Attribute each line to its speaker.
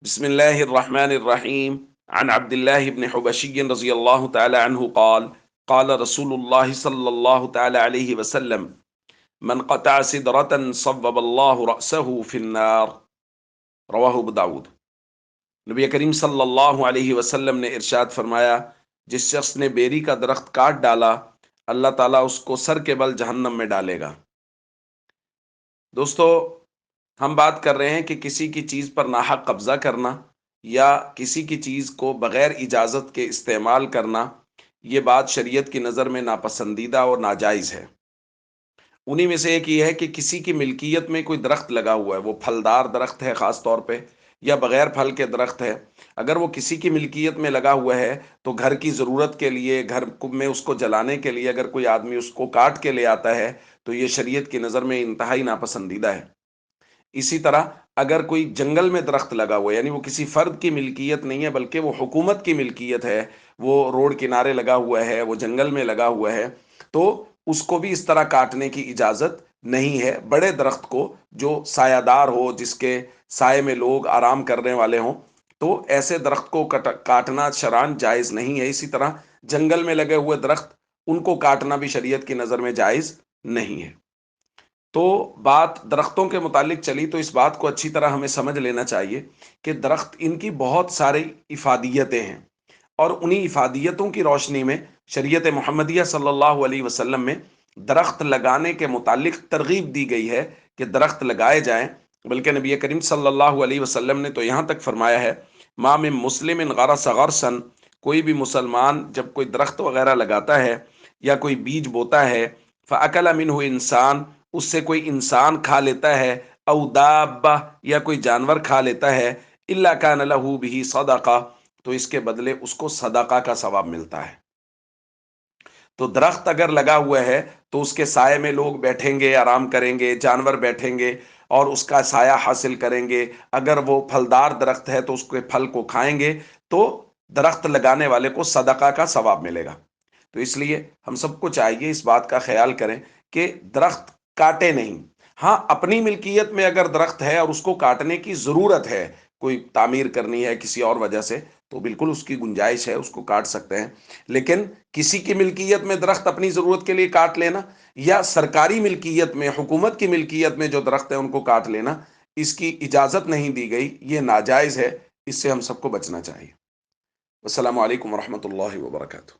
Speaker 1: بسم الله الرحمن الرحيم. عن عبد الله بن حبشي رضي الله تعالى عنه قال قال رسول الله صلى الله تعالى عليه وسلم: من قطع سدرة صبب الله رأسه في النار. رواہ ابو داود۔ نبی کریم صلی اللہ علیہ وسلم نے ارشاد فرمایا، جس شخص نے بیری کا درخت کاٹ ڈالا، اللہ تعالیٰ اس کو سر کے بل جہنم میں ڈالے گا۔ دوستو، ہم بات کر رہے ہیں کہ کسی کی چیز پر ناحق قبضہ کرنا یا کسی کی چیز کو بغیر اجازت کے استعمال کرنا، یہ بات شریعت کی نظر میں ناپسندیدہ اور ناجائز ہے۔ انہی میں سے ایک یہ ہے کہ کسی کی ملکیت میں کوئی درخت لگا ہوا ہے، وہ پھلدار درخت ہے خاص طور پہ، یا بغیر پھل کے درخت ہے۔ اگر وہ کسی کی ملکیت میں لگا ہوا ہے تو گھر کی ضرورت کے لیے، میں اس کو جلانے کے لیے اگر کوئی آدمی اس کو کاٹ کے لے آتا ہے تو یہ شریعت کی نظر میں انتہائی ناپسندیدہ ہے۔ اسی طرح اگر کوئی جنگل میں درخت لگا ہوا ہے، یعنی وہ کسی فرد کی ملکیت نہیں ہے بلکہ وہ حکومت کی ملکیت ہے، وہ روڈ کنارے لگا ہوا ہے، وہ جنگل میں لگا ہوا ہے، تو اس کو بھی اس طرح کاٹنے کی اجازت نہیں ہے۔ بڑے درخت کو جو سایہ دار ہو، جس کے سائے میں لوگ آرام کرنے والے ہوں، تو ایسے درخت کو کاٹنا شرعاً جائز نہیں ہے۔ اسی طرح جنگل میں لگے ہوئے درخت، ان کو کاٹنا بھی شریعت کی نظر میں جائز نہیں ہے۔ تو بات درختوں کے متعلق چلی تو اس بات کو اچھی طرح ہمیں سمجھ لینا چاہیے کہ درخت، ان کی بہت ساری افادیتیں ہیں، اور انہی افادیتوں کی روشنی میں شریعت محمدیہ صلی اللہ علیہ وسلم میں درخت لگانے کے متعلق ترغیب دی گئی ہے کہ درخت لگائے جائیں۔ بلکہ نبی کریم صلی اللہ علیہ وسلم نے تو یہاں تک فرمایا ہے، ما من مسلم غرس غرسا، کوئی بھی مسلمان جب کوئی درخت وغیرہ لگاتا ہے یا کوئی بیج بوتا ہے، فاکل منہ انسان، اس سے کوئی انسان کھا لیتا ہے، او دابہ، یا کوئی جانور کھا لیتا ہے، الا کان لہ بہ صدقہ، تو اس کے بدلے اس کو صدقہ کا ثواب ملتا ہے۔ تو درخت اگر لگا ہوا ہے تو اس کے سائے میں لوگ بیٹھیں گے، آرام کریں گے، جانور بیٹھیں گے اور اس کا سایہ حاصل کریں گے۔ اگر وہ پھلدار درخت ہے تو اس کے پھل کو کھائیں گے، تو درخت لگانے والے کو صدقہ کا ثواب ملے گا۔ تو اس لیے ہم سب کو چاہیے اس بات کا خیال کریں کہ درخت کاٹے نہیں۔ ہاں، اپنی ملکیت میں اگر درخت ہے اور اس کو کاٹنے کی ضرورت ہے، کوئی تعمیر کرنی ہے کسی اور وجہ سے، تو بالکل اس کی گنجائش ہے، اس کو کاٹ سکتے ہیں۔ لیکن کسی کی ملکیت میں درخت اپنی ضرورت کے لیے کاٹ لینا، یا سرکاری ملکیت میں، حکومت کی ملکیت میں جو درخت ہے ان کو کاٹ لینا، اس کی اجازت نہیں دی گئی، یہ ناجائز ہے۔ اس سے ہم سب کو بچنا چاہیے۔ السلام علیکم ورحمۃ اللہ وبرکاتہ۔